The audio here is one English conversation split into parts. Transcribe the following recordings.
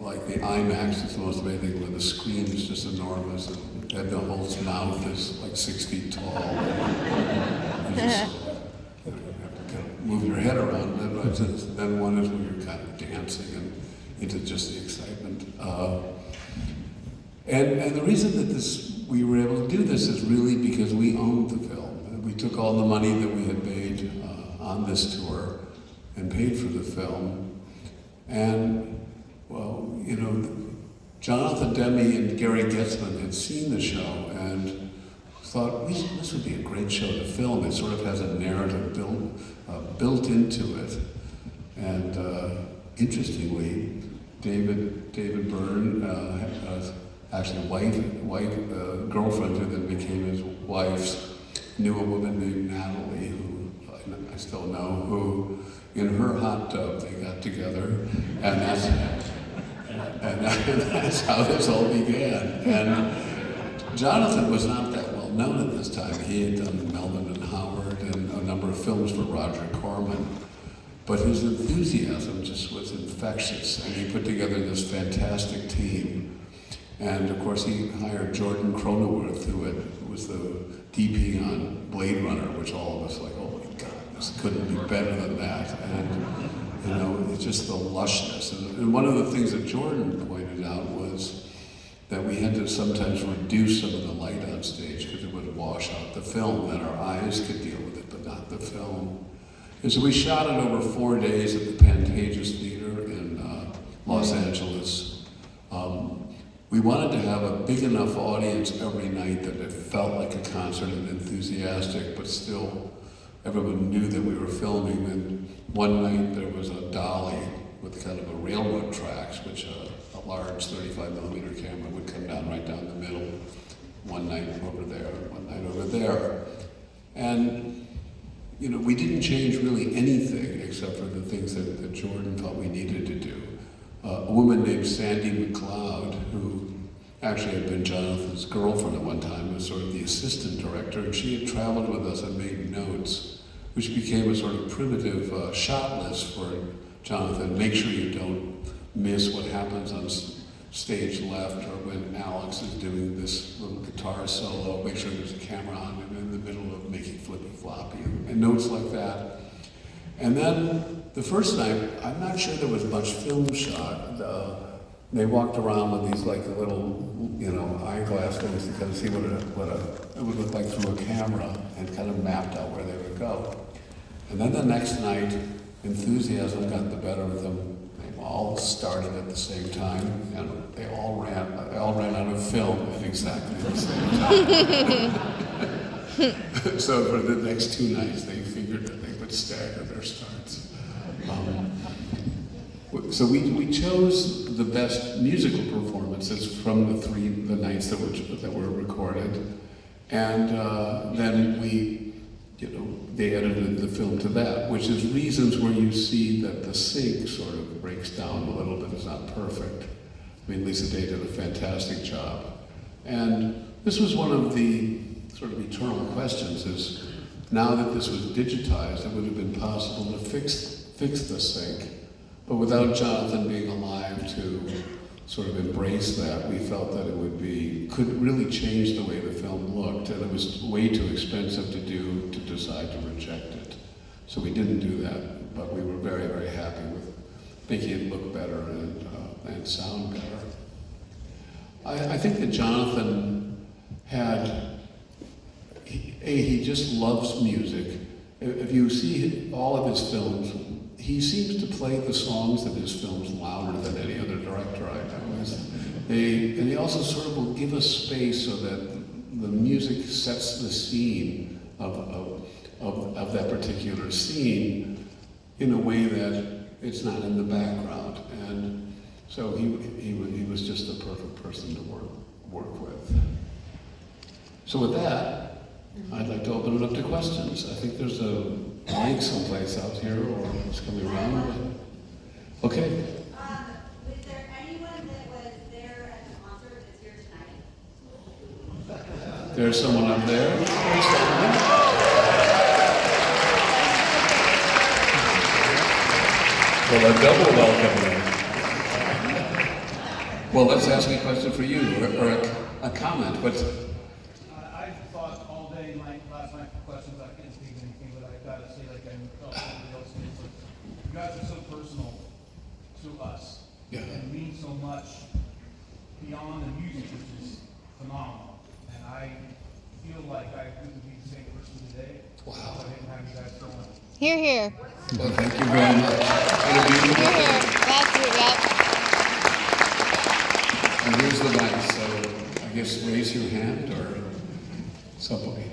like the IMAX is the most amazing thing, where the screen is just enormous, and Ed Holt's mouth is like 6 feet tall. You just, you have to kind of move your head around it, but then one is when you're kind of dancing and into just the excitement. And the reason that we were able to do this is really because we owned the film. We took all the money that we had made on this tour and paid for the film. And, well, you know, Jonathan Demme and Gary Getzman had seen the show and thought, this would be a great show to film. It sort of has a narrative built into it. And interestingly, David Byrne, actually girlfriend who then became his wife, knew a woman named Natalie, who I still know, who in her hot tub they got together, and that's how this all began. And Jonathan was not that well known at this time. He had done Melvin and Howard and a number of films for Roger Corman. But his enthusiasm just was infectious, and he put together this fantastic team. And of course, he hired Jordan Cronenworth, who was the DP on Blade Runner, which all of us like, oh my God, this couldn't be better than that. And you know, it's just the lushness. And one of the things that Jordan pointed out was that we had to sometimes reduce some of the light on stage because it would wash out the film, that our eyes could deal with it, but not the film. And so we shot it over 4 days at the Pantages Theater in Los Angeles. We wanted to have a big enough audience every night that it felt like a concert and enthusiastic, but still everyone knew that we were filming. And one night there was a dolly with kind of a railroad tracks, which a large 35mm camera would come down right down the middle. One night over there, one night over there. And you know, we didn't change really anything except for the things that Jordan thought we needed to do. A woman named Sandy McLeod, who actually had been Jonathan's girlfriend at one time, was sort of the assistant director, and she had traveled with us and made notes, which became a sort of primitive shot list for Jonathan. Make sure you don't miss what happens on stage left, or when Alex is doing this little guitar solo, make sure there's a camera on him in the middle of making Flippy Floppy, and notes like that. And then the first night, I'm not sure there was much film shot. They walked around with these like little, you know, eyeglass things to kind of see what it would look like through a camera, and kind of mapped out where they would go. And then the next night, enthusiasm got the better of them. They all started at the same time, and they all ran out of film at exactly the same time. So for the next 2 nights, they figured that they would stagger their starts. So we chose the best musical performances from the nights that were recorded, and then they edited the film to that, which is reasons where you see that the sync sort of breaks down a little bit. It's not perfect. I mean, Lisa Day did a fantastic job, and this was one of the sort of eternal questions: is now that this was digitized, it would have been possible to fix the sync. But without Jonathan being alive to sort of embrace that, we felt that it could really change the way the film looked, and it was way too expensive to decide to reject it. So we didn't do that, but we were very, very happy with making it look better and sound better. I think that Jonathan he just loves music. If you see all of his films, he seems to play the songs in his films louder than any other director I know. And he also sort of will give us space so that the music sets the scene of that particular scene in a way that it's not in the background. And so he was just the perfect person to work with. So with that, I'd like to open it up to questions. I think there's a mic someplace out here, or it's coming around. Okay. Was there anyone that was there at the concert that's here tonight? There's someone up there. Well, a double welcome then. Well, let's ask a question for you, or a comment. I've thought all day, last night for questions. I can't speak anything, but I've got to say, like somebody else did, but you guys are so personal to us. Yeah. And mean so much beyond the music, which is phenomenal. And I feel like I couldn't be the same person today. Wow. If I didn't have you guys going. Here, here. Well, thank you very much. What a beautiful Here, here. thing. That's it, yep. And here's the mic, so I guess raise your hand or somebody.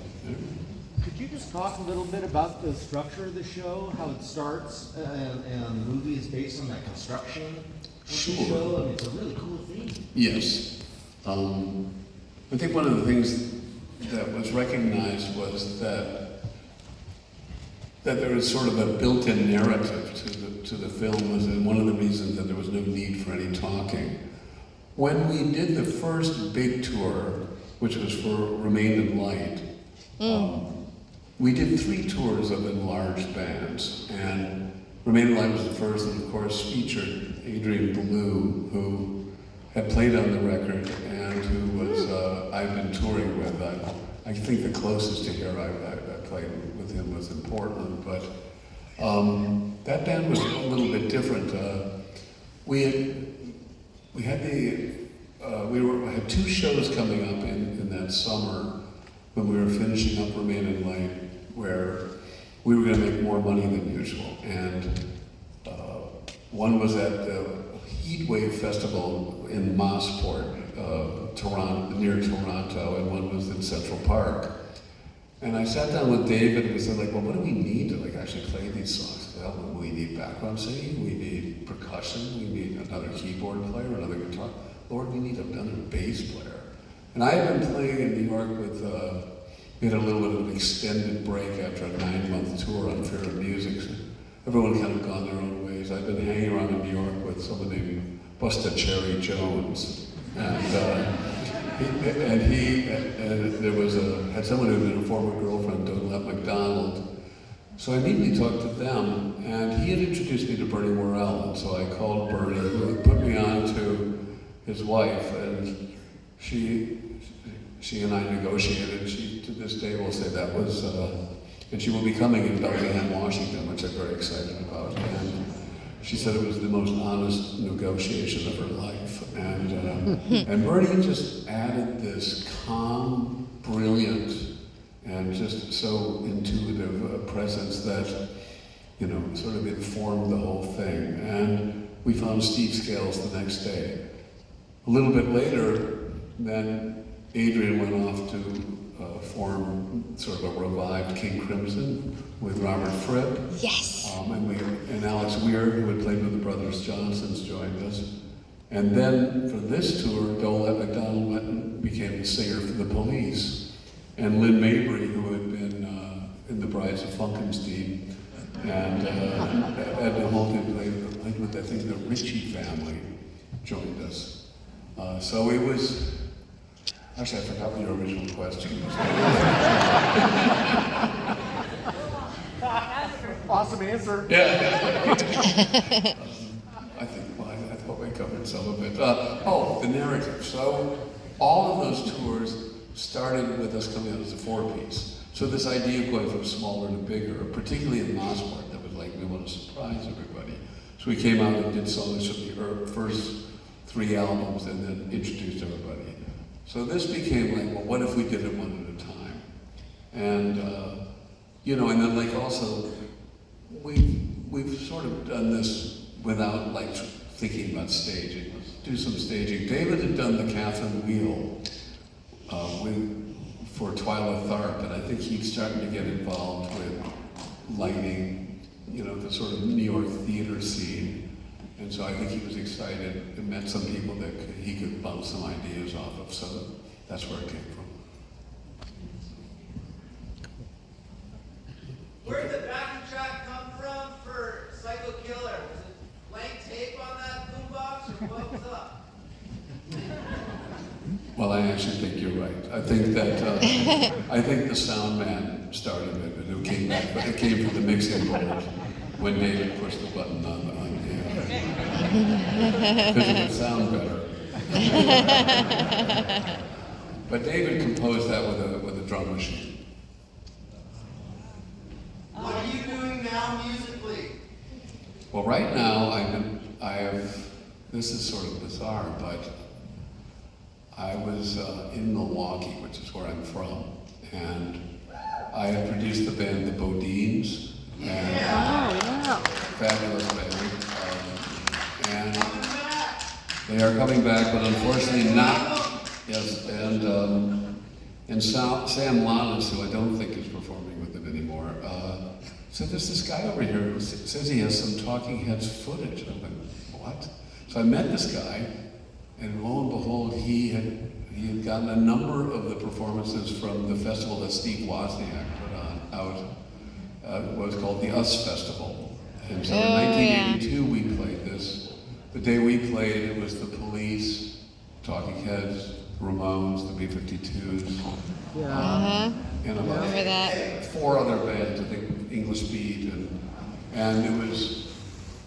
Could you just talk a little bit about the structure of the show, how it starts, and the movie is based on that construction of the Sure. show? I mean, it's a really cool theme. Yes. I think one of the things that was recognized was that there was sort of a built-in narrative to the film, and one of the reasons that there was no need for any talking. When we did the first big tour, which was for Remain in Light, we did 3 tours of enlarged bands, and Remain in Light was the first, and of course featured Adrian Belew, who had played on the record and who was I've been touring with. I think the closest to here I played with him was in Portland, but that band was a little bit different. We had 2 shows coming up in that summer when we were finishing up Remain in Light, where we were going to make more money than usual. And one was at the Heatwave Festival in Massport, Toronto, near Toronto, and one was in Central Park. And I sat down with David and we said, like, well, what do we need to actually play these songs? Well, we need background singing, we need percussion, we need another keyboard player, another guitar. Lord, we need another bass player. And I had been playing in New York with, we had a little bit of an extended break after a 9-month tour on Fear of Music. So everyone kind of gone their own ways. I've been hanging around in New York with someone named Busta Cherry Jones. And there was had someone who had been a former girlfriend, Donette McDonald. So I immediately talked to them, and he had introduced me to Bernie Worrell, and so I called Bernie, who put me on to his wife, and she and I negotiated. She, to this day, will say that was, and she will be coming in Bellingham, Washington, which I'm very excited about. And she said it was the most honest negotiation of her life. And Bernie just added this calm, brilliant, and just so intuitive presence that, sort of informed the whole thing. And we found Steve Scales the next day. A little bit later, then Adrian went off to form sort of a revived King Crimson with Robert Fripp. Yes. And Alex Weir, who had played with the Brothers Johnsons, joined us. And then for this tour, Donette McDonald went and became the singer for the Police. And Lynn Mabry, who had been in the Brides of Funkenstein, and Edna Holden played with, I think, the Ritchie family, joined us. So it was, actually I forgot what your original question was. Awesome answer. Yeah. I thought we covered some of it. The narrative. So all of those tours started with us coming out as a 4-piece. So this idea of going from smaller to bigger, particularly in Massport, that was like, we want to surprise everybody. So we came out and did songs from the first 3 albums and then introduced everybody. So this became like, well, what if we did it one at a time? And, and then also, we've sort of done this without thinking about staging. Let's do some staging. David had done the Catherine Wheel for Twyla Tharp, and I think he's starting to get involved with lighting, the sort of New York theater scene. And so I think he was excited and met some people that he could bounce some ideas off of, so that's where it came from. Where did the backing track come from for Psycho Killer? Was it blank tape on that boombox, or what was up? Well, I actually think you're right. I think that I think the sound man started it, and it came back, but it came from the mixing board when David pushed the button on the because it would sound better. But David composed that with a drum machine. What are you doing now musically? Well, right now this is sort of bizarre, but I was in Milwaukee, which is where I'm from, and I had produced the band The Bodines, and fabulous band, and they are coming back, but unfortunately not. Yes, and Sam Lannis, who I don't think is performing with them anymore, said there's this guy over here who says he has some Talking Heads footage. And I'm like, what? So I met this guy, and lo and behold, he had gotten a number of the performances from the festival that Steve Wozniak put out. It was called the US Festival. And so in 1982 we played this. The day we played, it was the Police, Talking Heads, Ramones, the B-52s, and about Remember that? 4 other bands, I think English Beat, and it was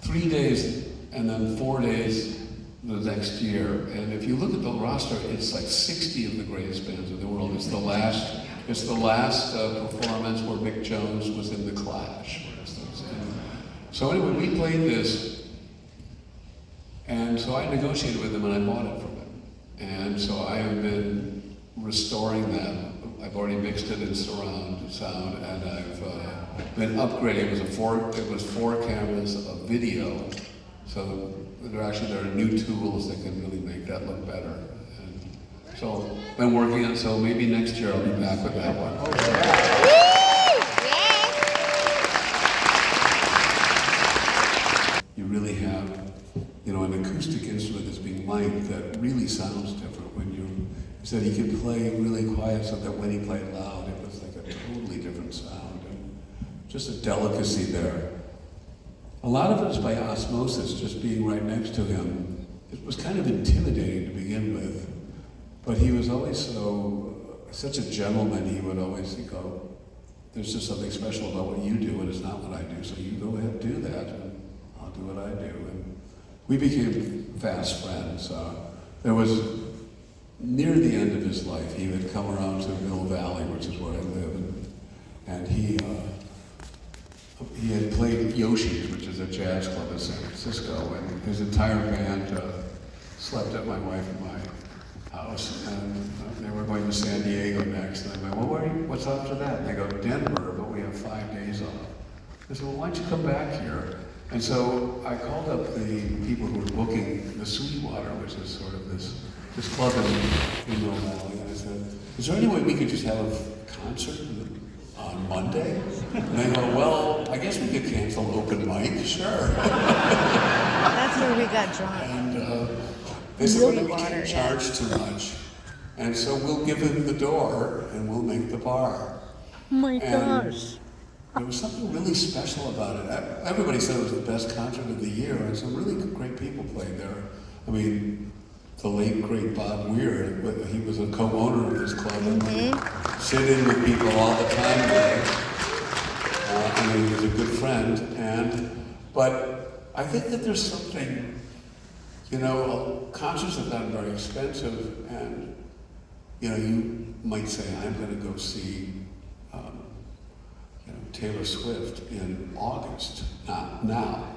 3 days and then 4 days the next year. And if you look at the roster, it's like 60 of the greatest bands in the world. It's the last performance where Mick Jones was in The Clash, for instance. And so anyway, we played this, and so I negotiated with them and I bought it from them. And so I have been restoring that. I've already mixed it in surround sound, and I've been upgrading. It was 4 cameras of video, so there are new tools that can really make that look better. And so I've been working on it. So maybe next year I'll be back with that one. You really have, an acoustic instrument that's being mic'd that really sounds different when you said he could play really quiet so that when he played loud, it was like a totally different sound, and just a delicacy there. A lot of it is by osmosis, just being right next to him. It was kind of intimidating to begin with, but he was always such a gentleman. He would always go, there's just something special about what you do, and it's not what I do, so you go ahead and do that, and I'll do what I do. And we became fast friends. There was, near the end of his life, he would come around to Mill Valley, which is where I live, and he had played Yoshi's, which is a jazz club in San Francisco, and his entire band slept at my wife and my house, and they were going to San Diego next, and I went, well, what's after that? And they go, Denver, but we have 5 days off. I said, well, why don't you come back here? And so I called up the people who were booking the Sweetwater, which is sort of this club in Mill Valley, and I said, is there any way we could just have a concert on Monday? And they go, well, I guess we could cancel open mic, sure. That's where we got drunk. And they said, well, we can't charge too much, and so we'll give him the door and we'll make the bar. Oh my And gosh. there was something really special about it. Everybody said it was the best concert of the year, and some really great people played there. I mean, the late, great Bob Weir, he was a co-owner of this club, and would sit in with people all the time there. And he was a good friend, but I think that there's something, concerts have gotten very expensive, and, you might say, I'm gonna go see Taylor Swift in August, not now.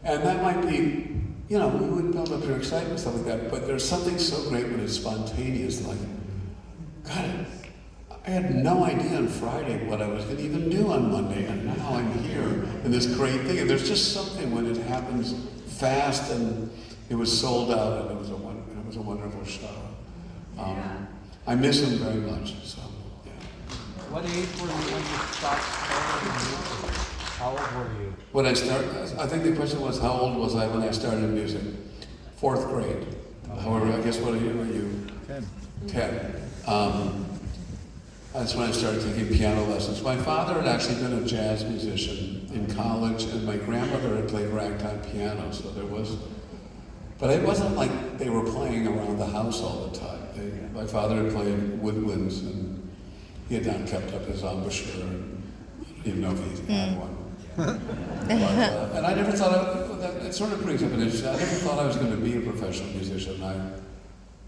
And that might be, we would build up your excitement, stuff like that, but there's something so great when it's spontaneous, like, God, I had no idea on Friday what I was gonna even do on Monday, and now I'm here in this great thing. And there's just something when it happens fast, and it was sold out, and it was a wonderful show. I miss him very much, so. What age were you when you stopped playing music? How old were you? When I I think the question was, how old was I when I started music? 4th grade. However, I guess, what are you? 10. That's when I started taking piano lessons. My father had actually been a jazz musician in college, and my grandmother had played ragtime piano, so there was, but it wasn't like they were playing around the house all the time. My father had played woodwinds, and he had not kept up his embouchure, and I didn't even know if he had one. And I never thought it sort of brings up an issue. I never thought I was going to be a professional musician.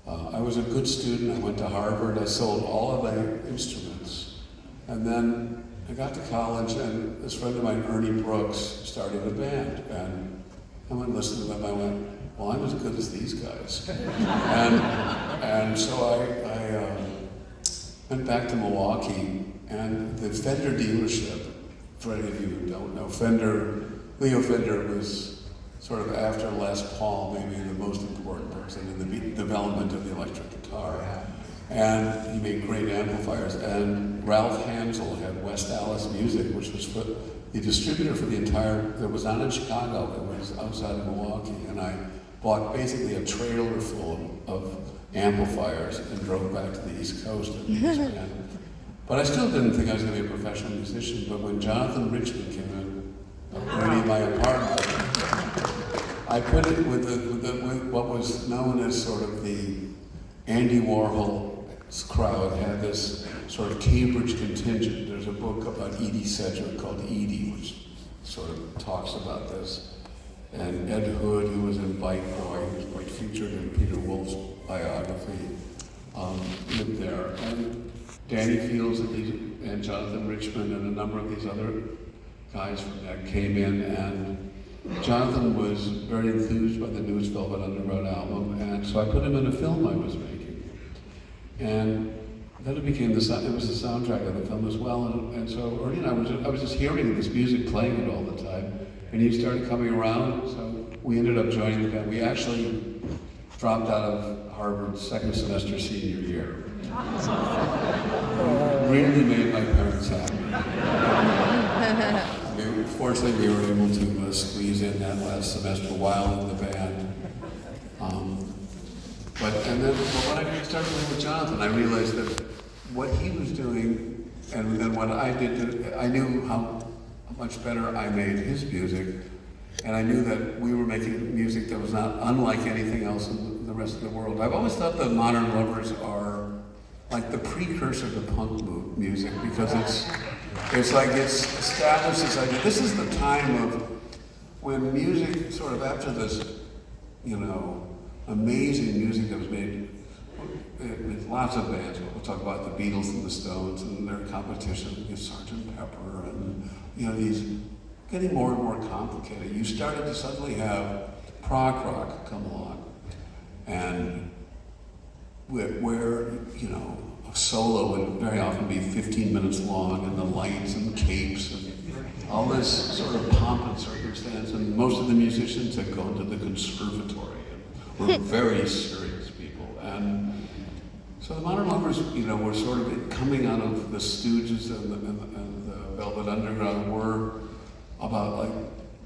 I was a good student. I went to Harvard. I sold all of my instruments. And then I got to college, and this friend of mine, Ernie Brooks, started a band. And I went and listened to them. I went, well, I'm as good as these guys. and so I went back to Milwaukee, and the Fender dealership, for any of you who don't know, Leo Fender was sort of after Les Paul, maybe the most important person in the development of the electric guitar. And he made great amplifiers. And Ralph Hansel had West Allis Music, which was the distributor for the entire, that was not in Chicago, it was outside of Milwaukee. And I bought basically a trailer full of amplifiers and drove back to the East Coast and expanded. But I still didn't think I was going to be a professional musician. But when Jonathan Richman came in, in my apartment, I put it with what was known as sort of the Andy Warhol's crowd had this sort of Cambridge contingent. There's a book about Edie Sedgwick called Edie, which sort of talks about this. And Ed Hood, who was in Bike Boy, who was quite featured in Peter Wolf's biography, lived there. And Danny Fields and Jonathan Richman and a number of these other guys from that came in, and Jonathan was very enthused by the newest Velvet Underground album, and so I put him in a film I was making. And then it became it was the soundtrack of the film as well, and so Ernie and I was just hearing this music, playing it all the time, and he started coming around, so we ended up joining the band. We actually dropped out of Harvard's second semester senior year. Really made my parents happy. Fortunately, we were able to squeeze in that last semester while in the band. But when I started playing with Jonathan, I realized that what he was doing and what I did, I knew how much better I made his music, and I knew that we were making music that was not unlike anything else in the rest of the world. I've always thought that Modern Lovers are like the precursor to punk music, because it's like it's established this idea. This is the time of when music sort of after this, amazing music that was made with lots of bands. We'll talk about the Beatles and the Stones and their competition with Sgt. Pepper, and these getting more and more complicated. You started to suddenly have prog rock come along, and where a solo would very often be 15 minutes long, and the lights and the capes and all this sort of pomp and circumstance, and most of the musicians had gone to the conservatory and were very serious people. And so the Modern Lovers, were sort of coming out of the Stooges and the Velvet Underground were about like,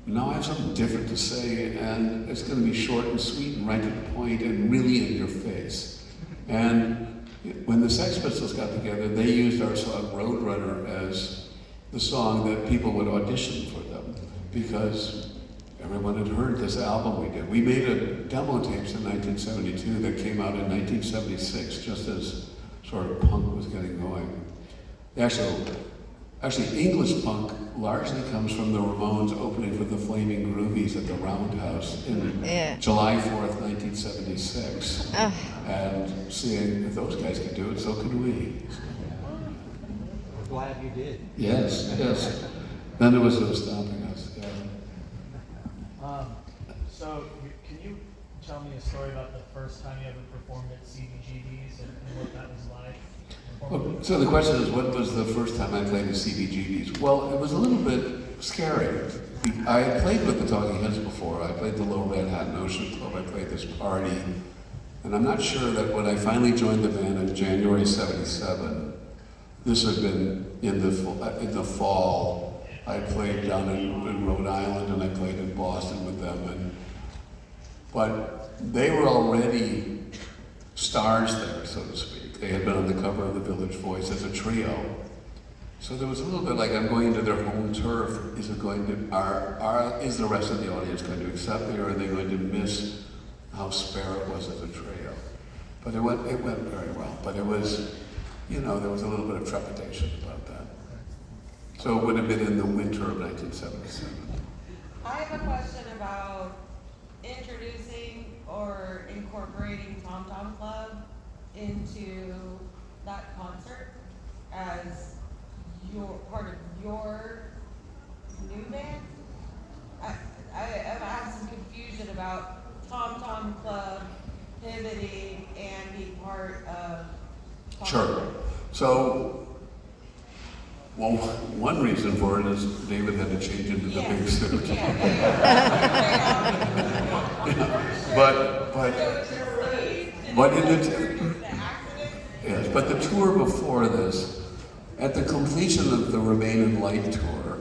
now I have something different to say, and it's going to be short and sweet and right to the point and really in your face. And when the Sex Pistols got together, they used our song Roadrunner as the song that people would audition for them, because everyone had heard this album we did. We made a demo tapes in 1972 that came out in 1976, just as sort of punk was getting going. Actually, English punk largely comes from the Ramones opening for the Flaming Groovies at the Roundhouse in July 4th, 1976. And seeing if those guys could do it, so could we. We're glad you did. Yes. Then there was no stopping us. Yeah. So, can you tell me a story about the first time you ever performed at CBGB's and what that was like? Well, so the question is, what was the first time I played the CBGBs? Well, it was a little bit scary. I had played with the Talking Heads before. I played the Low Red Hat and Ocean Club. I played this party. And I'm not sure that when I finally joined the band in January '77, this had been in the fall. I played down in Rhode Island, and I played in Boston with them. But they were already stars there, so to speak. They had been on the cover of the Village Voice as a trio. So there was a little bit like, I'm going into their home turf. Is the rest of the audience going to accept me, or are they going to miss how spare it was as a trio? But it went very well. But it was, there was a little bit of trepidation about that. So it would have been in the winter of 1977. I have a question about introducing or incorporating Tom Tom Club into that concert as your, part of your new band? I have some confusion about Tom Tom Club pivoting and being part of. Tom Sure. Tom. So, well, one reason for it is David had to change into the big suit. But in the, yes, but the tour before this, at the completion of the Remain in Light tour,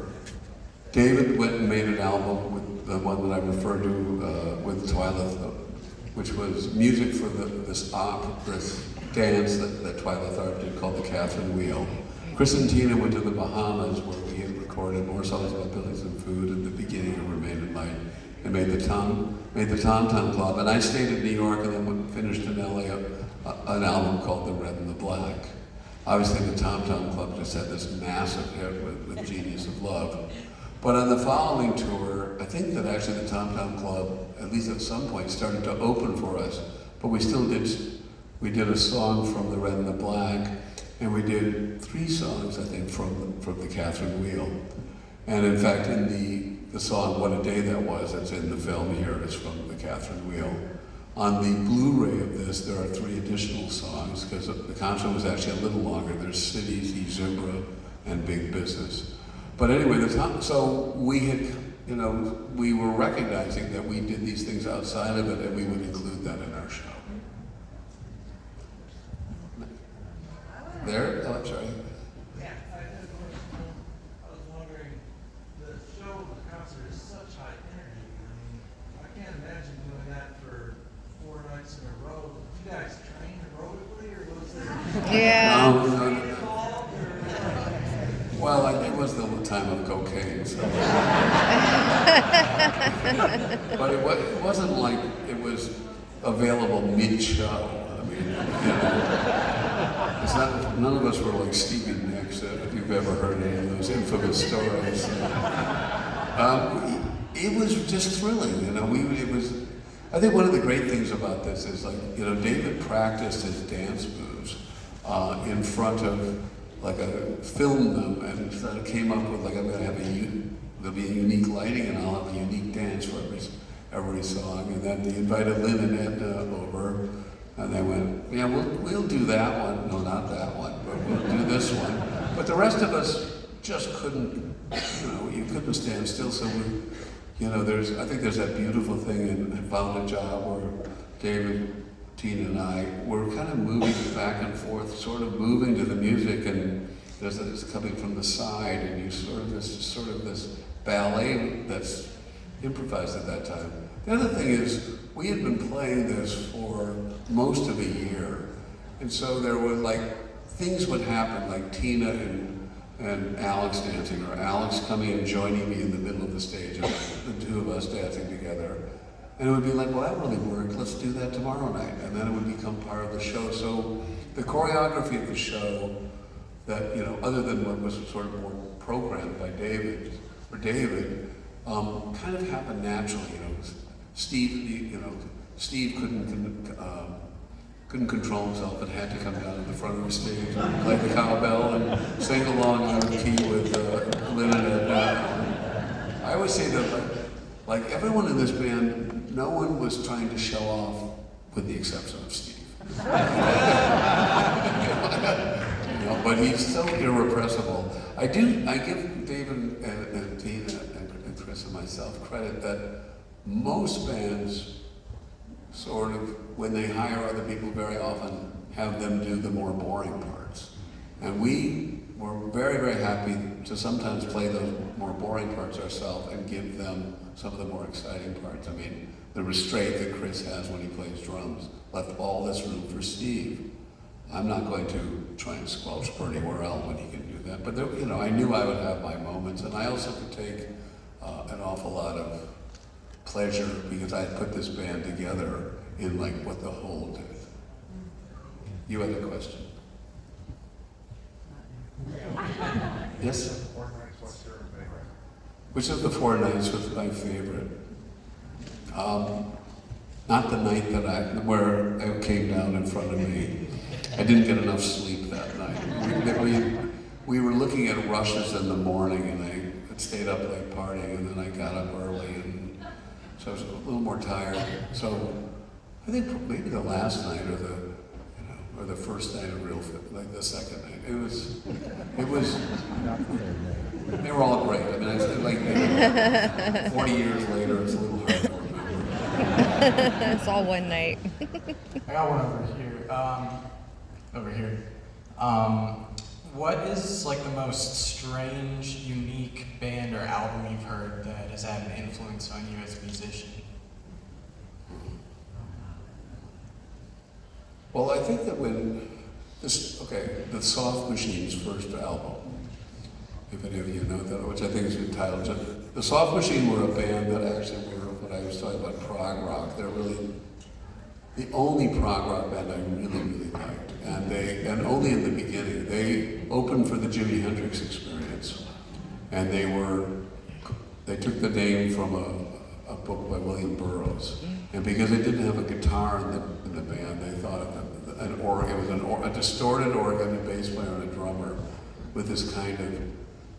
David went and made an album with the one that I referred to with Twyla, which was music for this dance that Twyla Tharp did called the Catherine Wheel. Chris and Tina went to the Bahamas where we had recorded more songs about Billies and Food at the beginning of Remain in Light, and made the Tom Tom Club. And I stayed in New York and then finished in LA an album called The Red and the Black. Obviously the Tom Tom Club just had this massive hit with Genius of Love. But on the following tour, I think that actually the Tom Tom Club, at least at some point, started to open for us. But we did a song from The Red and the Black, and we did 3 songs, I think, from the Catherine Wheel. And in fact, in the song What a Day That Was, that's in the film here, is from the Catherine Wheel. On the Blu-ray of this, there are 3 additional songs, because the concert was actually a little longer. There's Cities, Zebra, and Big Business. But anyway, so we had, we were recognizing that we did these things outside of it, and we would include that in our show. There? Oh, I'm sorry. Yeah, I was wondering, the show, the concert is such high energy. I can't imagine doing that for 4 nights in a row. Did you guys train aerobically, or was there? Yeah. No. Well, it was the time of cocaine, so. But it wasn't like it was available mid-show. I mean, it's not, none of us were like Stevie Nicks, if you've ever heard any of those infamous stories. It was just thrilling, it was, I think one of the great things about this is David practiced his dance moves in front of, filmed them and sort of came up with I'm gonna have there'll be a unique lighting and I'll have a unique dance for every song. And then he invited Lynn and Edna over, and they went, yeah, we'll do that one. No, not that one, but we'll do this one. But the rest of us just couldn't, you couldn't stand still. So I think there's that beautiful thing in Found a Job where David, Tina, and I were kind of moving back and forth, sort of moving to the music, and it's coming from the side, and you sort of this ballet that's improvised at that time. The other thing is, we had been playing this for most of a year, and so there were things would happen, like Tina and Alex dancing, or Alex coming and joining me in the middle of the stage, and the 2 of us dancing together. And it would be well, that really worked, let's do that tomorrow night. And then it would become part of the show. So the choreography of the show, that, other than what was sort of more programmed by David, kind of happened naturally. Steve couldn't control himself and had to come down to the front of the stage and play the cowbell and sing along out of key with Lynn and Edna. I always say that everyone in this band, no one was trying to show off, with the exception of Steve. But he's so irrepressible. I give David and Tina and Chris and myself credit that most bands sort of, when they hire other people, very often have them do the more boring parts. And we were very, very happy to sometimes play those more boring parts ourselves and give them some of the more exciting parts. I mean, the restraint that Chris has when he plays drums left all this room for Steve. I'm not going to try and squelch Bernie Worrell when he can do that, but I knew I would have my moments, and I also could take an awful lot of pleasure because I had put this band together in what the whole did. You had a question? Yes? Which of the 4 nights was my favorite? Not the night where it came down in front of me. I didn't get enough sleep that night. We were looking at rushes in the morning, and I stayed up late partying, and then I got up early, and so I was a little more tired. So I think maybe the last night or the first night of Real Fit, like the second night, it was, they were all great. I mean, I said, like 40 years later, it's a little hard to remember. It's all one night. I got one over here. Over here. What is like the most strange, unique band or album you've heard that has had an influence on you as a musician? Well, I think that when the Soft Machines' first album, if any of you know that, which I think is entitled, the Soft Machine were a band that actually were what I was talking about, prog rock. They're really the only prog rock band I really liked. And only in the beginning, they opened for the Jimi Hendrix Experience. And they took the name from a book by William Burroughs. And because they didn't have a guitar in the band, they thought it was a distorted organ, a bass player, and a drummer with this kind of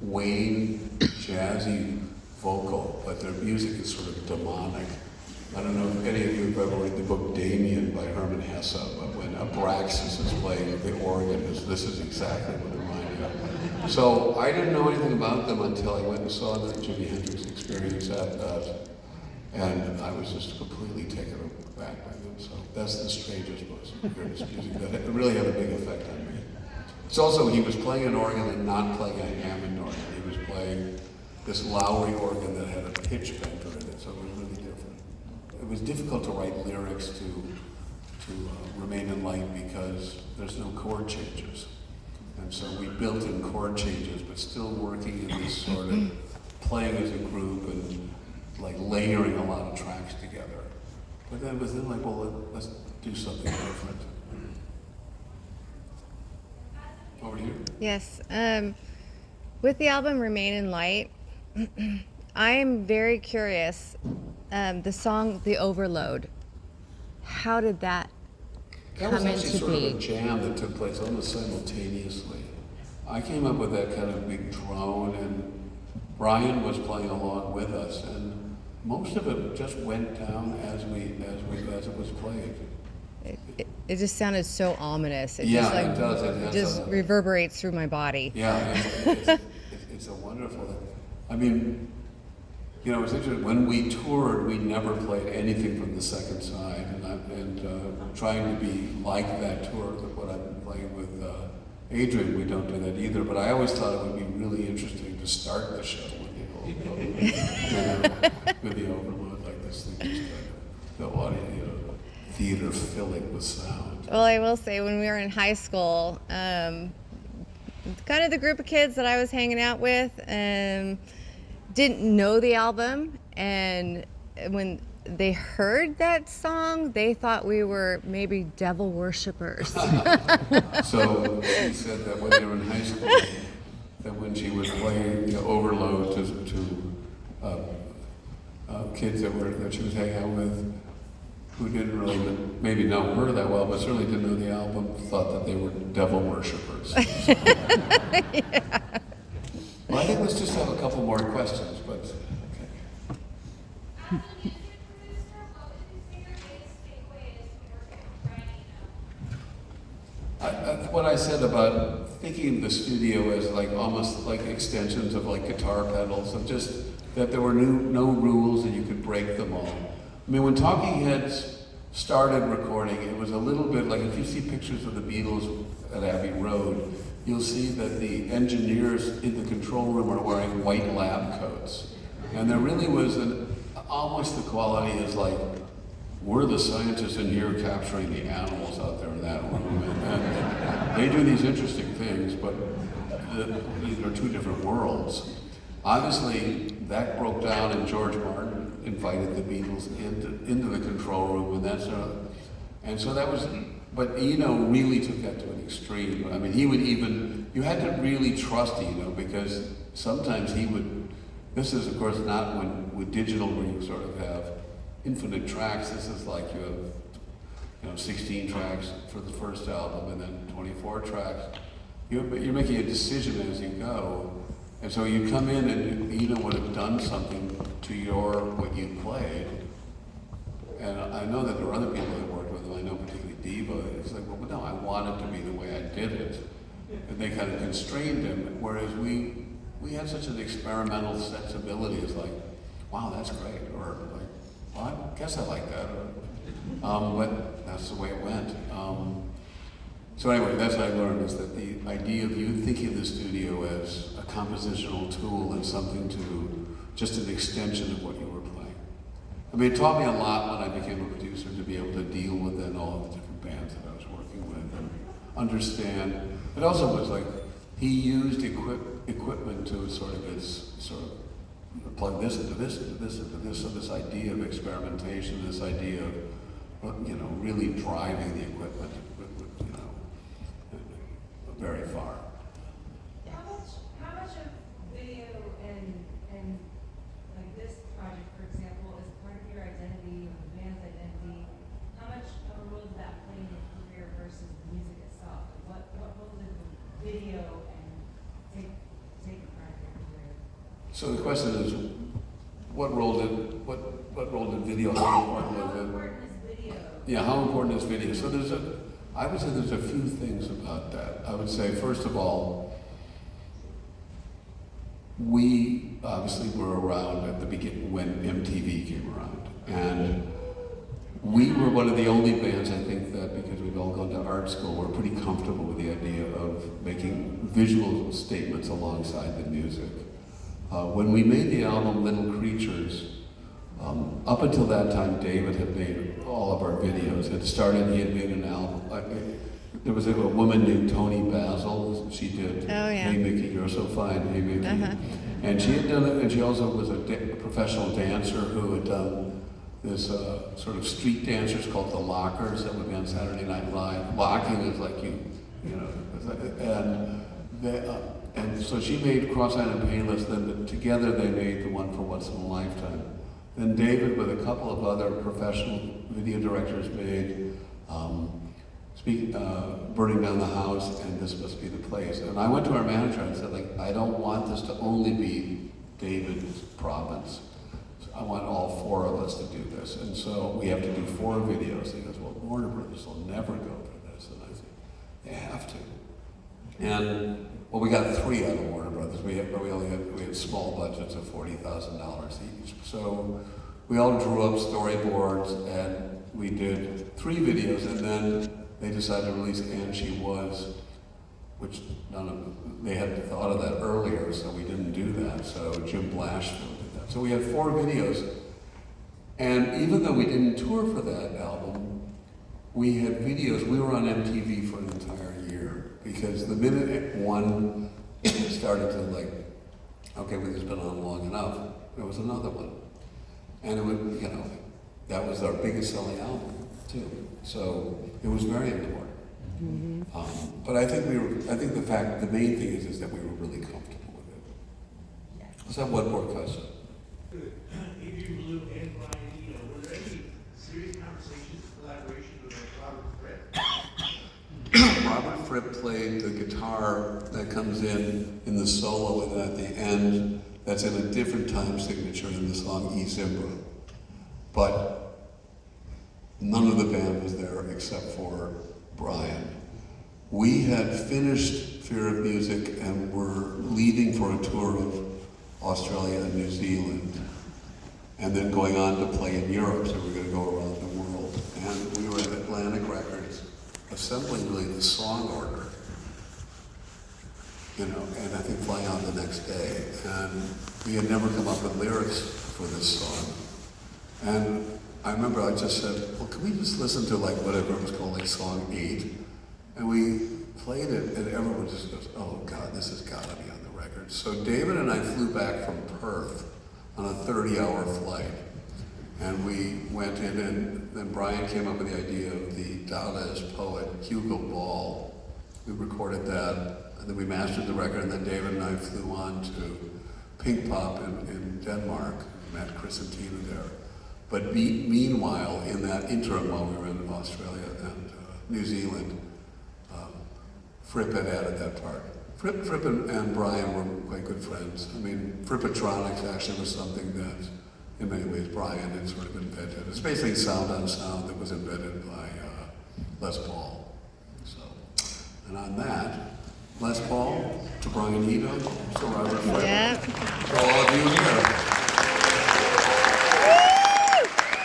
Wayne jazzy vocal, but their music is sort of demonic. I don't know if any of you have ever read the book Damien by Hermann Hesse, but when Abraxas is playing the organ, this is exactly what it reminded me of. So I didn't know anything about them until I went and saw the Jimi Hendrix Experience at that, and I was just completely taken aback by them. So that's the strangest, most weirdest music that it really had a big effect on me. It's also, he was playing an organ and not playing a Hammond organ. He was playing this Lowry organ that had a pitch bender in it, so it was really different. It was difficult to write lyrics to Remain in Light because there's no chord changes. And so we built in chord changes, but still working in this sort of playing as a group and like layering a lot of tracks together. But then it was then like, well, let's do something different. Over to you. Yes. With the album Remain in Light, I am very curious. The song The Overload, how did that That was come actually into sort of a being? jam that took place almost simultaneously. I came up with that kind of big drone, and Brian was playing along with us, and most of it just went down as it was played. It just sounded so ominous. It Yeah, just like it does. It has just a- reverberates through my body. Yeah, it's a wonderful. I mean, you know, it's interesting. When we toured, we never played anything from the second side, and trying to be like that tour, what I've been playing with Adrian, we don't do that either. But I always thought it would be really interesting to start the show with the overload like this thing, just the audio, theater filling with sound. Well, I will say when we were in high school, kind of the group of kids that I was hanging out with didn't know the album, and when they heard that song, they thought we were maybe devil worshippers. So she said that when they were in high school, that when she would play Overload to kids that she was hanging out with, who didn't really maybe know her that well, but certainly didn't know the album, thought that they were devil worshippers. Yeah. Well, I think let's just have a couple more questions, but okay. As a music producer, what would you say your biggest takeaway is from working with Brian? What I said about thinking of the studio as like almost like extensions of like guitar pedals, of just that there were no rules and you could break them all. I mean, when Talking Heads started recording, it was a little bit like if you see pictures of the Beatles at Abbey Road, you'll see that the engineers in the control room are wearing white lab coats. And there really was almost the quality is like, we're the scientists in here capturing the animals out there in that room. And they do these interesting things, but these are two different worlds. Obviously, that broke down and George Martin invited the Beatles into the control room, and so that was, but Eno really took that to an extreme. I mean, you had to really trust Eno, because sometimes this is of course not with digital where you sort of have infinite tracks. This is like you have 16 tracks for the first album and then 24 tracks. You're making a decision as you go. And so you come in and you would have done something to what you played. And I know that there are other people I worked with, and I know particularly Diva, it's like, well, no, I want it to be the way I did it. And they kind of constrained him, whereas we had such an experimental sensibility. It's like, wow, that's great. Or like, well, I guess I like that. But that's the way it went. So anyway, that's what I learned, is that the idea of you thinking of the studio as a compositional tool and something just an extension of what you were playing. I mean, it taught me a lot when I became a producer to be able to deal with then all of the different bands that I was working with and understand. It also was like, he used equipment to sort of plug this into this, into this, into this. So this idea of experimentation, this idea of, really driving the equipment, very far. How much of video and like this project, for example, is part of your identity or the band's identity? How much of a role did that play in your career versus the music itself? What role did the video and take a part of your career? So the question is, what role did video? How important was it? How important is video? Yeah, how important is video? So I would say there's a few things about that. I would say, first of all, we obviously were around at the beginning when MTV came around. And we were one of the only bands, I think, that, because we've all gone to art school, we're pretty comfortable with the idea of making visual statements alongside the music. When we made the album Little Creatures, up until that time, David had made all of our videos. He had made an album. There was a woman named Toni Basil. She did Hey Mickey, You're So Fine, Hey Mickey. And she had done it, and she also was a professional dancer who had done this sort of street dancers called the Lockers that would be on Saturday Night Live. Locking is like and so she made Cross-Eyed and Painless, then together they made the one for Once in a Lifetime. Then David, with a couple of other professional video directors, made Burning Down the House and This Must Be the Place. And I went to our manager and said, I don't want this to only be David's province. I want all four of us to do this. And so we have to do 4 videos. He goes, well, Warner Brothers will never go for this. And I said, they have to. And we got 3 out of Warner Brothers. We had small budgets of $40,000 each. So we all drew up storyboards and we did 3 videos, and then they decided to release And She Was, which they hadn't thought of that earlier, so we didn't do that. So Jim Blashfield did that. So we had 4 videos. And even though we didn't tour for that album, we had videos. We were on MTV for an entire year, because the minute one started to okay, we've just been on long enough, there was another one. And it would, that was our biggest selling album too. So it was very important. But I think the main thing is that we were really comfortable with it. Let's have one more question. Adrian Belew and Brian Eno, were there any serious conversations, collaboration with Robert Fripp? Robert Fripp played the guitar that comes in the solo, and at the end, that's in a different time signature in the song E Zimbra. But none of the band was there except for Brian. We had finished Fear of Music and were leaving for a tour of Australia and New Zealand, and then going on to play in Europe, so we were going to go around the world. And we were at Atlantic Records assembling really the song order, and I think flying out the next day. And we had never come up with lyrics for this song. And I remember I just said, well, can we just listen to whatever it was called, song 8? And we played it, and everyone just goes, oh God, this has got to be on the record. So David and I flew back from Perth on a 30-hour flight. And we went in, and then Brian came up with the idea of the Dadaist poet Hugo Ball. We recorded that, and then we mastered the record, and then David and I flew on to Pink Pop in Denmark, met Chris and Tina there But meanwhile, in that interim while we were in Australia and New Zealand, Fripp had added that part. Fripp and Brian were quite good friends. I mean, Frippatronics actually was something that, in many ways, Brian had sort of invented. It's basically sound on sound that was invented by Les Paul. So, and on that, Les Paul to Brian Eno to Robert Fripp. Yeah. To all of you here.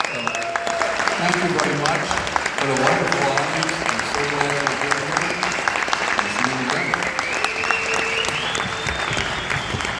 So, thank you very much for the wonderful audience. I'm so glad you're here.